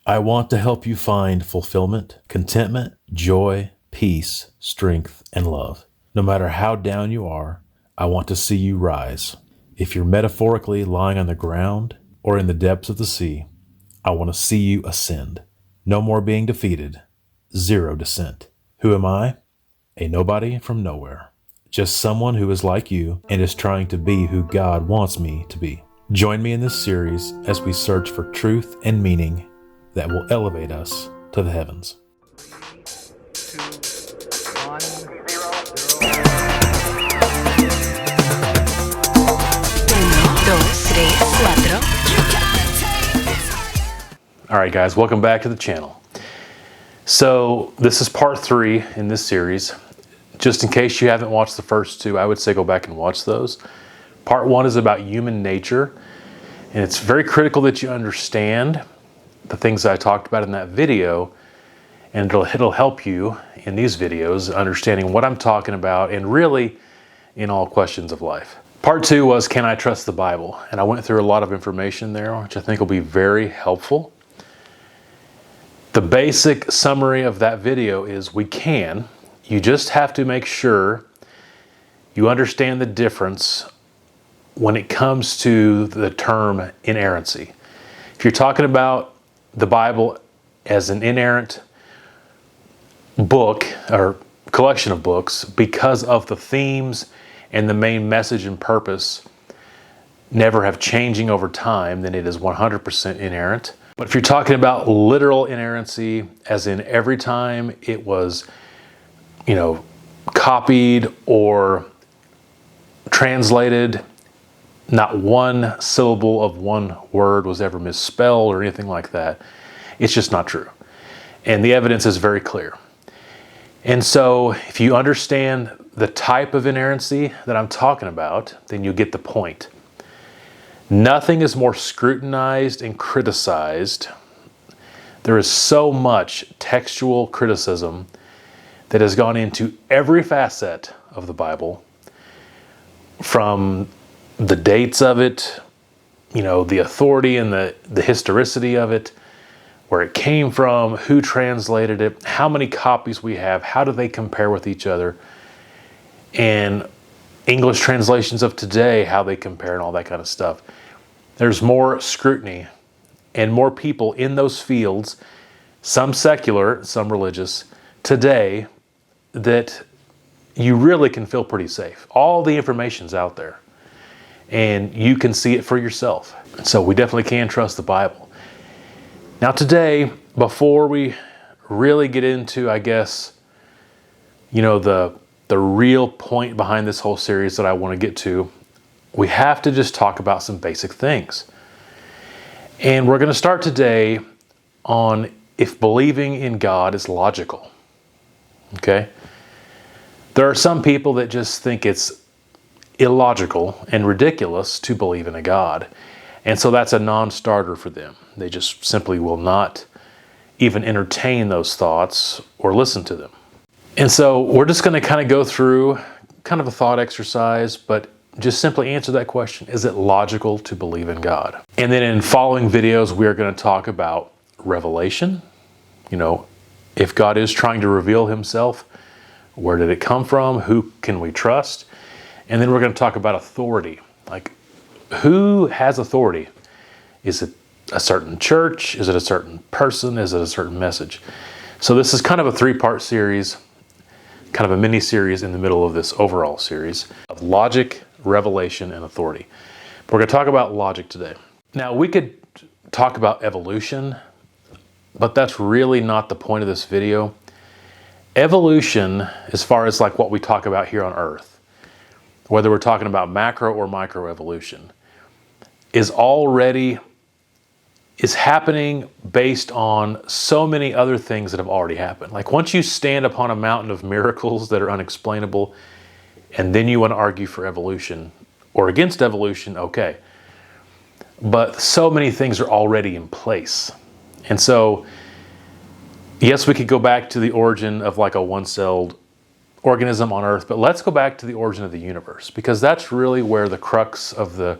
I want to help you find fulfillment, contentment, joy, peace, strength, and love. No matter how down you are, I want to see you rise. If you're metaphorically lying on the ground or in the depths of the sea, I want to see you ascend. No more being defeated. Zero descent. Who am I? A nobody from nowhere. Just someone who is like you and is trying to be who God wants me to be. Join me in this series as we search for truth and meaning that will elevate us to the heavens. 3, 2, 1, 0. All right, guys, welcome back to the channel. So this is part 3 in this series. Just in case you haven't watched the first 2, I would say go back and watch those. Part 1 is about human nature, and it's very critical that you understand the things that I talked about in that video, and it'll help you in these videos understanding what I'm talking about and really in all questions of life. Part 2 was, can I trust the Bible? And I went through a lot of information there, which I think will be very helpful. The basic summary of that video is we can. You just have to make sure you understand the difference when it comes to the term inerrancy. If you're talking about the Bible as an inerrant book or collection of books because of the themes and the main message and purpose never have changing over time, then it is 100% inerrant. But if you're talking about literal inerrancy, as in every time it was, copied or translated, not one syllable of one word was ever misspelled or anything like that, it's just not true. And the evidence is very clear. And so if you understand the type of inerrancy that I'm talking about, then you get the point. Nothing is more scrutinized and criticized. There is so much textual criticism that has gone into every facet of the Bible, from the dates of it, the authority and the historicity of it, where it came from, who translated it, how many copies we have, how do they compare with each other, and English translations of today, how they compare and all that kind of stuff. There's more scrutiny and more people in those fields, some secular, some religious, today, that you really can feel pretty safe. All the information's out there, and you can see it for yourself. So we definitely can trust the Bible. Now today, before we really get into, the real point behind this whole series that I want to get to, we have to just talk about some basic things. And we're going to start today on if believing in God is logical. Okay? There are some people that just think it's illogical and ridiculous to believe in a God. And so that's a non-starter for them. They just simply will not even entertain those thoughts or listen to them. And so we're just going to kind of go through kind of a thought exercise, but just simply answer that question. Is it logical to believe in God? And then in following videos, we're going to talk about revelation. If God is trying to reveal himself, where did it come from? Who can we trust? And then we're going to talk about authority. Like, who has authority? Is it a certain church? Is it a certain person? Is it a certain message? So this is kind of a 3-part series, kind of a mini series in the middle of this overall series of logic, revelation, and authority. We're going to talk about logic today. Now, we could talk about evolution, but that's really not the point of this video. Evolution, as far as like what we talk about here on Earth, whether we're talking about macro or micro evolution, is happening based on so many other things that have already happened. Like, once you stand upon a mountain of miracles that are unexplainable, and then you want to argue for evolution or against evolution, okay. But so many things are already in place. And so, yes, we could go back to the origin of like a one-celled organism on Earth, but let's go back to the origin of the universe, because that's really where the crux of the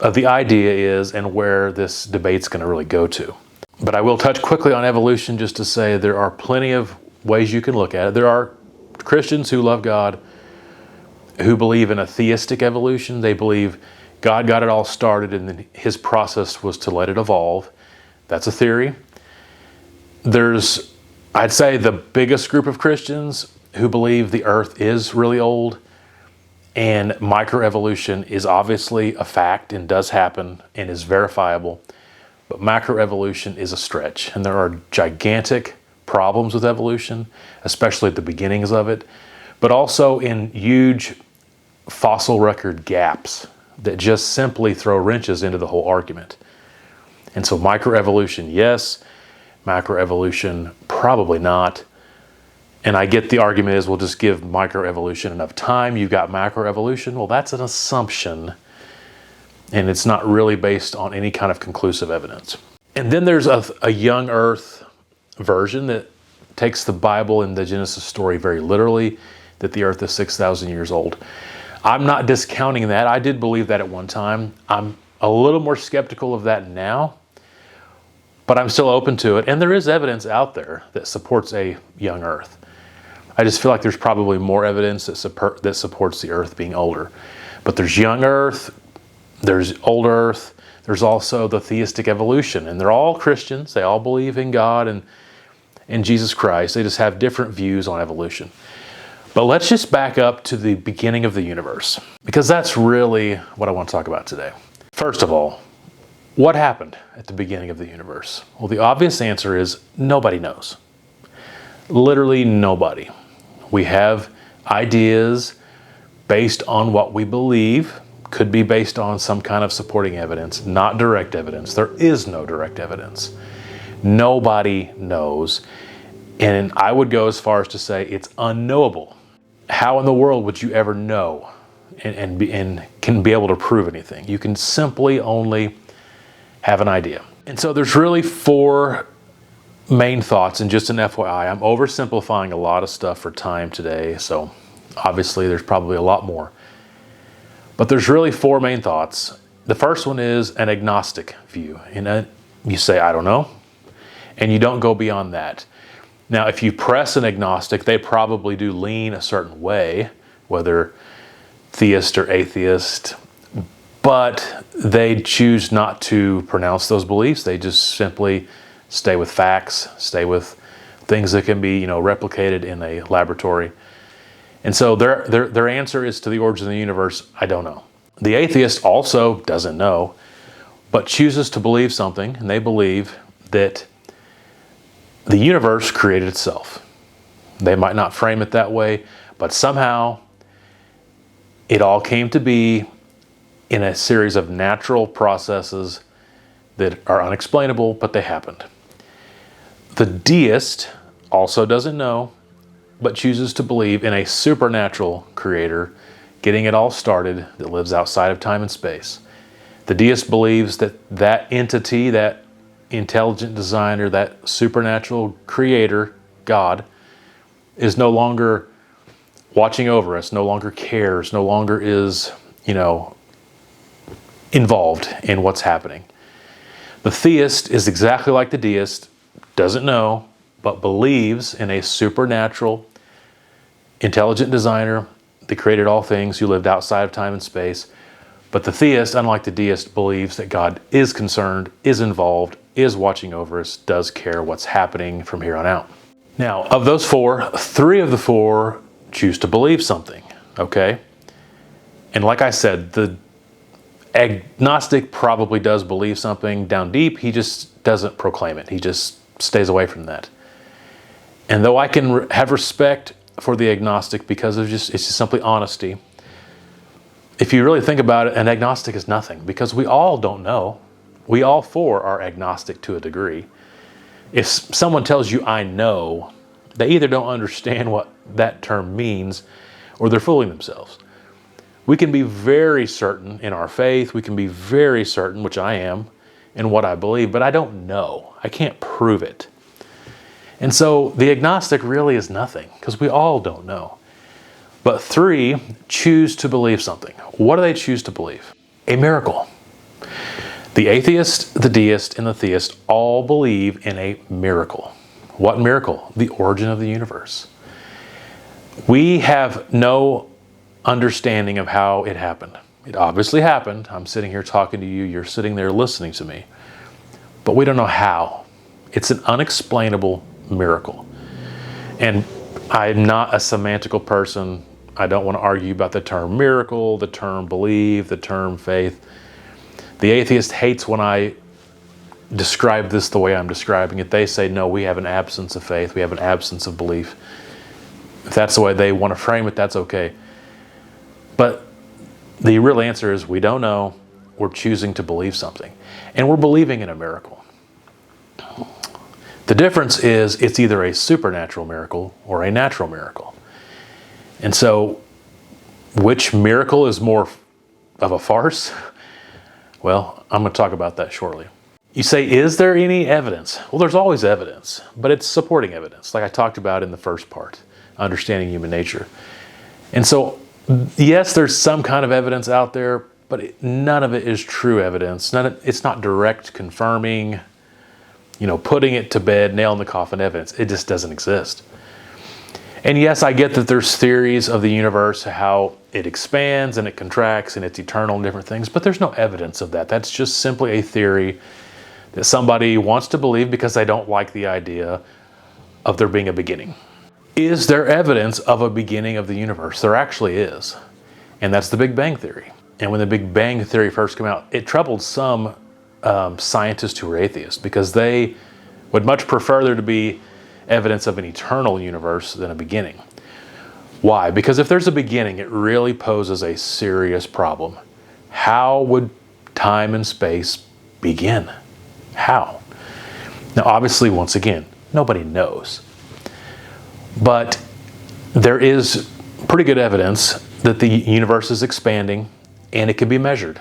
of the idea is and where this debate's going to really go to. But I will touch quickly on evolution just to say there are plenty of ways you can look at it. There are Christians who love God who believe in a theistic evolution. They believe God got it all started and then his process was to let it evolve. That's a theory. There's, I'd say, the biggest group of Christians who believe the earth is really old and microevolution is obviously a fact and does happen and is verifiable. But macroevolution is a stretch, and there are gigantic problems with evolution, especially at the beginnings of it, but also in huge fossil record gaps that just simply throw wrenches into the whole argument. And so microevolution, yes. Macroevolution, probably not. And I get the argument is we'll just give microevolution enough time. You've got macroevolution. Well, that's an assumption. And it's not really based on any kind of conclusive evidence. And then there's a young earth version that takes the Bible and the Genesis story very literally, that the earth is 6,000 years old. I'm not discounting that. I did believe that at one time. I'm a little more skeptical of that now, but I'm still open to it. And there is evidence out there that supports a young earth. I just feel like there's probably more evidence that supports the earth being older. But there's young earth, there's old earth, there's also the theistic evolution. And they're all Christians. They all believe in God and in Jesus Christ. They just have different views on evolution. But let's just back up to the beginning of the universe, because that's really what I want to talk about today. First of all, what happened at the beginning of the universe? Well, the obvious answer is nobody knows. Literally nobody. We have ideas based on what we believe, could be based on some kind of supporting evidence, not direct evidence. There is no direct evidence. Nobody knows. And I would go as far as to say it's unknowable. How in the world would you ever know and can be able to prove anything? You can simply only have an idea. And so there's really four main thoughts, and just an FYI, I'm oversimplifying a lot of stuff for time today, so obviously there's probably a lot more. But there's really four main thoughts. The first one is an agnostic view. And you say, I don't know, and you don't go beyond that. Now, if you press an agnostic, they probably do lean a certain way, whether theist or atheist, but they choose not to pronounce those beliefs. They just simply stay with facts, stay with things that can be, replicated in a laboratory. And so their answer is to the origin of the universe, I don't know. The atheist also doesn't know, but chooses to believe something, and they believe that the universe created itself. They might not frame it that way, but somehow it all came to be in a series of natural processes that are unexplainable, but they happened. The deist also doesn't know, but chooses to believe in a supernatural creator getting it all started that lives outside of time and space. The deist believes that that entity, that intelligent designer, that supernatural creator, God, is no longer watching over us, no longer cares, no longer is, involved in what's happening. The theist is exactly like the deist, doesn't know, but believes in a supernatural, intelligent designer that created all things, who lived outside of time and space. But the theist, unlike the deist, believes that God is concerned, is involved, is watching over us, does care what's happening from here on out. Now, of those four, three of the four choose to believe something, okay? And like I said, the agnostic probably does believe something down deep. He just doesn't proclaim it. He just stays away from that. And though I can have respect for the agnostic because it's just simply honesty, if you really think about it, an agnostic is nothing, because we all don't know. We all four are agnostic to a degree. If someone tells you, I know, they either don't understand what that term means or they're fooling themselves. We can be very certain in our faith. We can be very certain, which I am, in what I believe, but I don't know. I can't prove it. And so the agnostic really is nothing, because we all don't know. But three choose to believe something. What do they choose to believe? A miracle. The atheist, the deist, and the theist all believe in a miracle. What miracle? The origin of the universe. We have no understanding of how it happened. It obviously happened. I'm sitting here talking to you. You're sitting there listening to me. But we don't know how. It's an unexplainable miracle. And I'm not a semantical person. I don't want to argue about the term miracle, the term believe, the term faith. The atheist hates when I describe this the way I'm describing it. They say, no, we have an absence of faith. We have an absence of belief. If that's the way they want to frame it, that's okay. But the real answer is we don't know. We're choosing to believe something. And we're believing in a miracle. The difference is it's either a supernatural miracle or a natural miracle. And so, which miracle is more of a farce? Well, I'm going to talk about that shortly. You say, is there any evidence? Well, there's always evidence, but it's supporting evidence, like I talked about in the first part, understanding human nature. And so, yes, there's some kind of evidence out there, but none of it is true evidence. It's not direct confirming, putting it to bed, nail in the coffin evidence. It just doesn't exist. And yes, I get that there's theories of the universe, how it expands and it contracts and it's eternal and different things, but there's no evidence of that. That's just simply a theory that somebody wants to believe because they don't like the idea of there being a beginning. Is there evidence of a beginning of the universe? There actually is. And that's the Big Bang Theory. And when the Big Bang Theory first came out, it troubled some scientists who were atheists because they would much prefer there to be evidence of an eternal universe than a beginning. Why? Because if there's a beginning, it really poses a serious problem. How would time and space begin? How? Now, obviously, once again, nobody knows. But there is pretty good evidence that the universe is expanding and it can be measured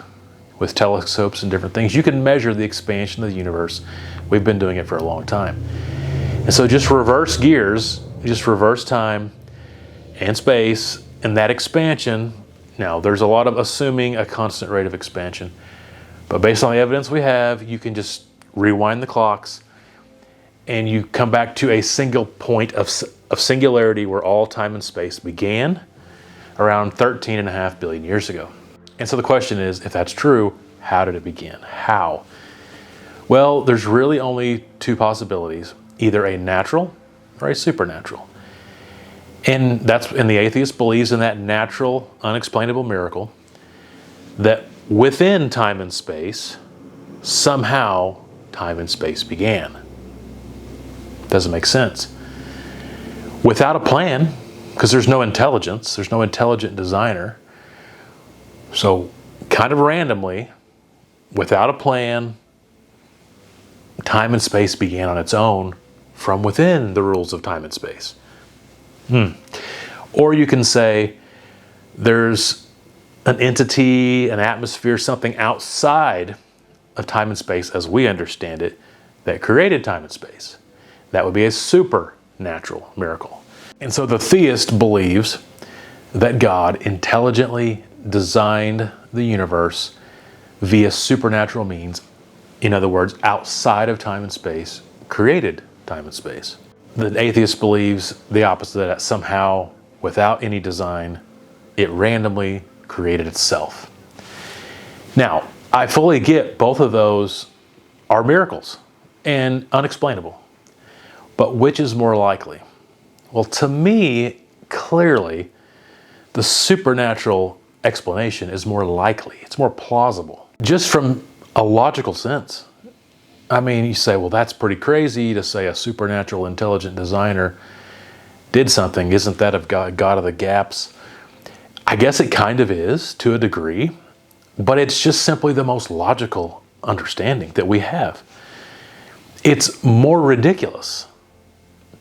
with telescopes and different things. You can measure the expansion of the universe. We've been doing it for a long time. And so just reverse gears, just reverse time and space and that expansion. Now, there's a lot of assuming a constant rate of expansion, but based on the evidence we have, you can just rewind the clocks and you come back to a single point of singularity where all time and space began around 13.5 billion years ago. And so the question is, if that's true, how did it begin? How? Well, there's really only two possibilities, either a natural or a supernatural. And the atheist believes in that natural, unexplainable miracle that within time and space, somehow time and space began. Doesn't make sense. Without a plan, because there's no intelligence, there's no intelligent designer. So kind of randomly, without a plan, time and space began on its own from within the rules of time and space. Or you can say there's an entity, an atmosphere, something outside of time and space as we understand it that created time and space. That would be a supernatural miracle. And so the theist believes that God intelligently designed the universe via supernatural means. In other words, outside of time and space, created time and space. The atheist believes the opposite, that somehow, without any design, it randomly created itself. Now, I fully get both of those are miracles and unexplainable. But which is more likely? Well, to me, clearly, the supernatural explanation is more likely. It's more plausible. Just from a logical sense. I mean, you say, well, that's pretty crazy to say a supernatural intelligent designer did something. Isn't that of God of the gaps? I guess it kind of is to a degree, but it's just simply the most logical understanding that we have. It's more ridiculous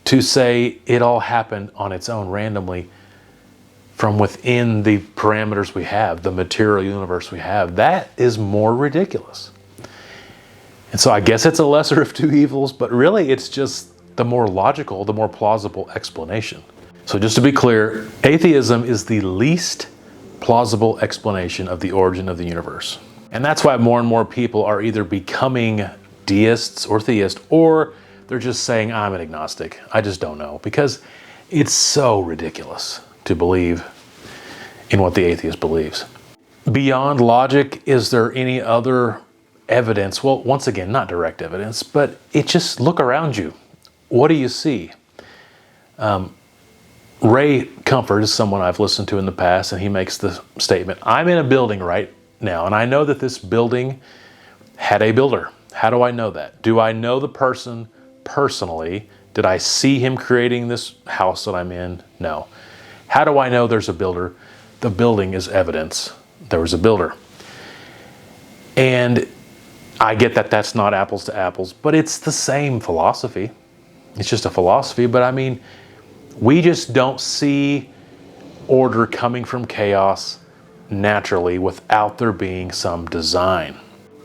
to say it all happened on its own randomly from within the parameters we have, the material universe we have. That is more ridiculous. And so I guess it's a lesser of two evils, but really it's just the more logical, the more plausible explanation. So just to be clear, atheism is the least plausible explanation of the origin of the universe. And that's why more and more people are either becoming deists or theists, or they're just saying, I'm an agnostic. I just don't know. Because it's so ridiculous to believe in what the atheist believes. Beyond logic, is there any other evidence? Well, once again, not direct evidence, but just look around you. What do you see? Ray Comfort is someone I've listened to in the past, and he makes the statement, I'm in a building right now, and I know that this building had a builder. How do I know that? Do I know the person personally? Did I see him creating this house that I'm in? No. How do I know there's a builder? The building is evidence there was a builder. And I get that that's not apples to apples, but it's the same philosophy. It's just a philosophy, but I mean, we just don't see order coming from chaos naturally without there being some design.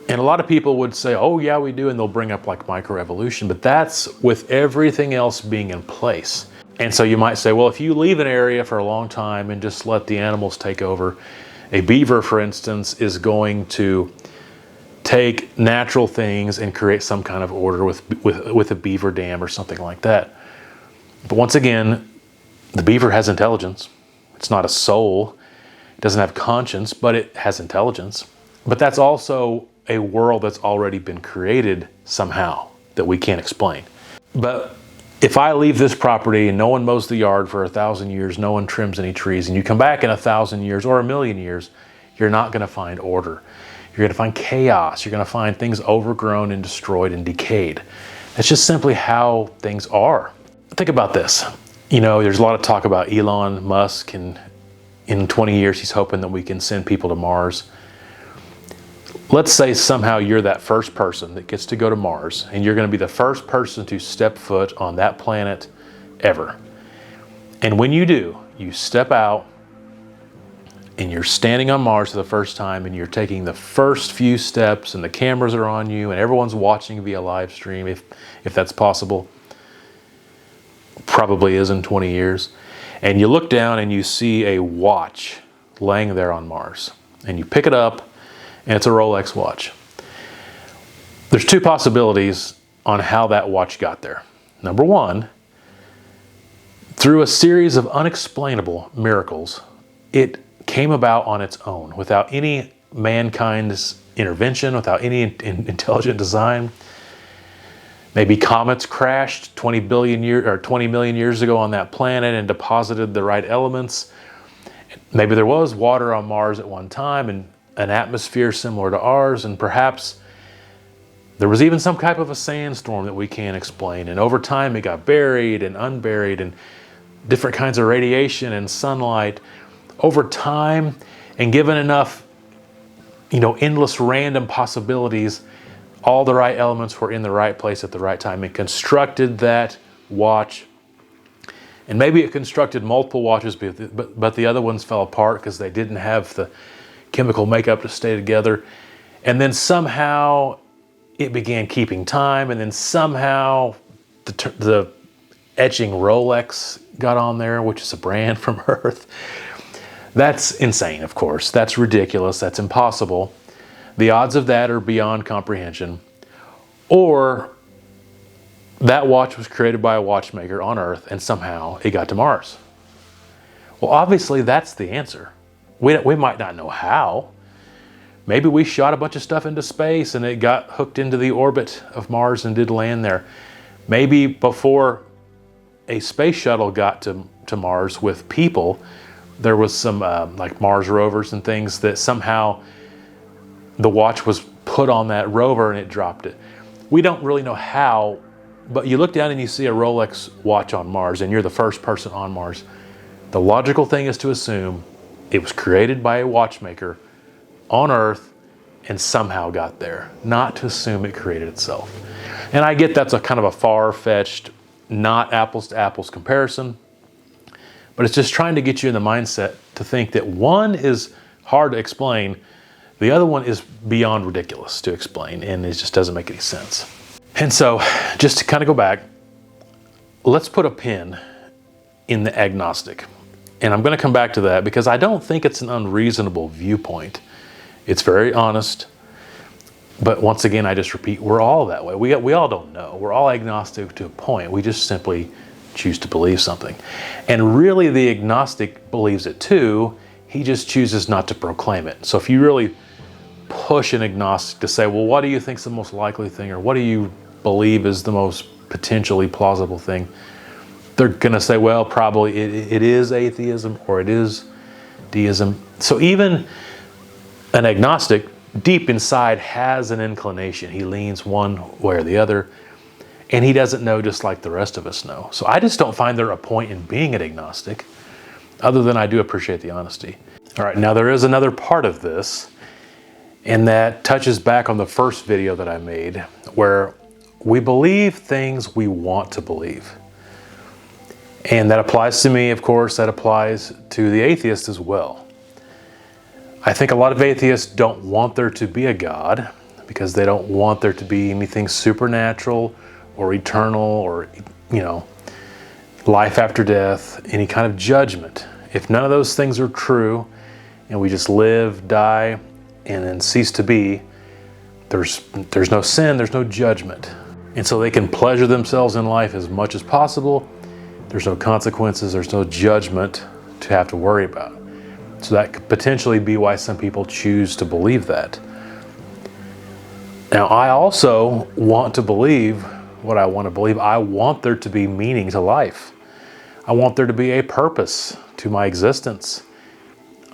And a lot of people would say, oh yeah, we do, and they'll bring up like microevolution, but that's with everything else being in place. And so you might say, well, if you leave an area for a long time and just let the animals take over, a beaver, for instance, is going to take natural things and create some kind of order with a beaver dam or something like that. But once again, the beaver has intelligence. It's not a soul. It doesn't have conscience, but it has intelligence. But that's also a world that's already been created somehow that we can't explain. But if I leave this property and no one mows the yard for 1,000 years, no one trims any trees, and you come back in 1,000 years or 1,000,000 years, you're not going to find order. You're going to find chaos. You're going to find things overgrown and destroyed and decayed. That's just simply how things are. Think about this. You know, there's a lot of talk about Elon Musk, and in 20 years he's hoping that we can send people to Mars. Let's say somehow you're that first person that gets to go to Mars, and you're going to be the first person to step foot on that planet ever. And when you do, you step out and you're standing on Mars for the first time, and you're taking the first few steps, and the cameras are on you, and everyone's watching via live stream, if that's possible. Probably is in 20 years. And you look down and you see a watch laying there on Mars, and you pick it up, and it's a Rolex watch. There's two possibilities on how that watch got there. Number one, through a series of unexplainable miracles, it came about on its own without any mankind's intervention, without any intelligent design. Maybe comets crashed 20 million years ago on that planet and deposited the right elements. Maybe there was water on Mars at one time and an atmosphere similar to ours, and perhaps there was even some type of a sandstorm that we can't explain, and over time it got buried and unburied, and different kinds of radiation and sunlight over time, and given enough, endless random possibilities, all the right elements were in the right place at the right time and constructed that watch. And maybe it constructed multiple watches, but the other ones fell apart because they didn't have the chemical makeup to stay together. And then somehow it began keeping time, and then somehow the etching Rolex got on there, which is a brand from Earth. That's insane, of course. That's ridiculous. That's impossible. The odds of that are beyond comprehension. Or that watch was created by a watchmaker on Earth, and somehow it got to Mars. Well, obviously that's the answer. We might not know how. Maybe we shot a bunch of stuff into space and it got hooked into the orbit of Mars and did land there. Maybe before a space shuttle got to Mars with people, there was some like Mars rovers and things that somehow the watch was put on that rover and it dropped it. We don't really know how, but you look down and you see a Rolex watch on Mars and you're the first person on Mars. The logical thing is to assume it was created by a watchmaker on Earth and somehow got there, not to assume it created itself. And I get that's a kind of a far-fetched, not apples to apples comparison, but it's just trying to get you in the mindset to think that one is hard to explain, the other one is beyond ridiculous to explain, and it just doesn't make any sense. And so, just to kind of go back, let's put a pin in the agnostic. And I'm going to come back to that because I don't think it's an unreasonable viewpoint. It's very honest, But once again, I just repeat, we're all that way. We all don't know. We're all agnostic to a point. We just simply choose to believe something. And really, the agnostic believes it too. He just chooses not to proclaim it. So if you really push an agnostic to say, well, what do you think is the most likely thing? Or what do you believe is the most potentially plausible thing? They're going to say, well, probably it is atheism or it is deism. So even an agnostic deep inside has an inclination. He leans one way or the other, and he doesn't know just like the rest of us know. So I just don't find there a point in being an agnostic, other than I do appreciate the honesty. All right, now there is another part of this, and that touches back on the first video that I made, where we believe things we want to believe. And that applies to me, of course, that applies to the atheist as well. I think a lot of atheists don't want there to be a God because they don't want there to be anything supernatural or eternal or, life after death, any kind of judgment. If none of those things are true and we just live, die, and then cease to be, there's no sin, there's no judgment. And so they can pleasure themselves in life as much as possible. There's no consequences, there's no judgment to have to worry about. So that could potentially be why some people choose to believe that. Now, I also want to believe what I want to believe. I want there to be meaning to life. I want there to be a purpose to my existence.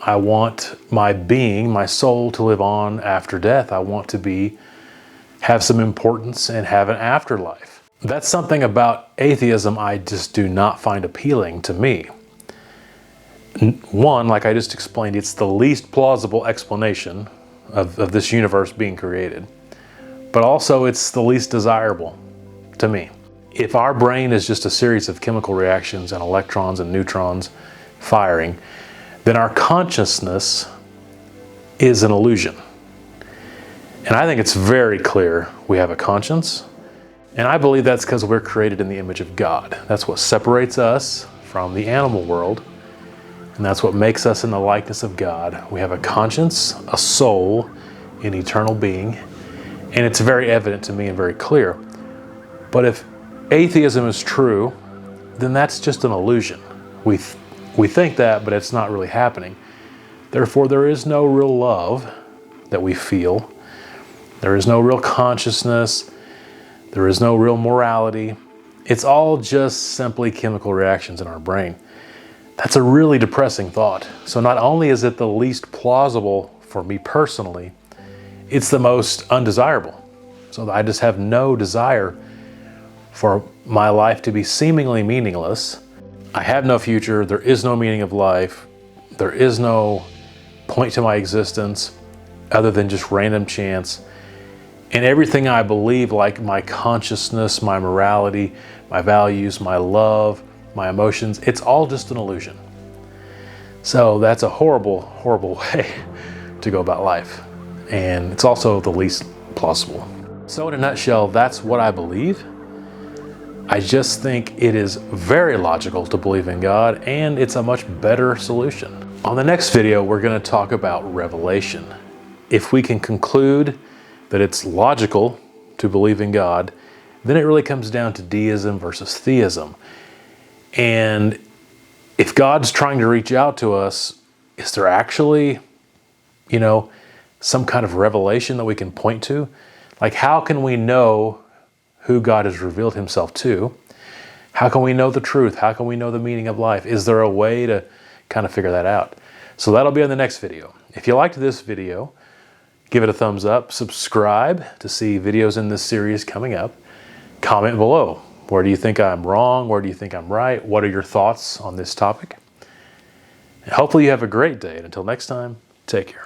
I want my being, my soul, to live on after death. I want to have some importance and have an afterlife. That's something about atheism I just do not find appealing to me. One, like I just explained, it's the least plausible explanation of this universe being created. But also it's the least desirable to me. If our brain is just a series of chemical reactions and electrons and neutrons firing, then our consciousness is an illusion. And I think it's very clear we have a conscience. And I believe that's because we're created in the image of God. That's what separates us from the animal world. And that's what makes us in the likeness of God. We have a conscience, a soul, an eternal being. And it's very evident to me and very clear. But if atheism is true, then that's just an illusion. We think that, but it's not really happening. Therefore, there is no real love that we feel. There is no real consciousness. There is no real morality. It's all just simply chemical reactions in our brain. That's a really depressing thought. So not only is it the least plausible for me personally, it's the most undesirable. So I just have no desire for my life to be seemingly meaningless. I have no future. There is no meaning of life. There is no point to my existence other than just random chance. And everything I believe, like my consciousness, my morality, my values, my love, my emotions, it's all just an illusion. So that's a horrible, horrible way to go about life. And it's also the least plausible. So in a nutshell, that's what I believe. I just think it is very logical to believe in God, and it's a much better solution. On the next video, we're going to talk about revelation. If we can conclude that it's logical to believe in God, then it really comes down to deism versus theism. And if God's trying to reach out to us, is there actually, some kind of revelation that we can point to? Like, how can we know who God has revealed himself to? How can we know the truth? How can we know the meaning of life? Is there a way to kind of figure that out? So that'll be on the next video. If you liked this video, give it a thumbs up, subscribe to see videos in this series coming up. Comment below. Where do you think I'm wrong? Where do you think I'm right? What are your thoughts on this topic? And hopefully you have a great day. And until next time, take care.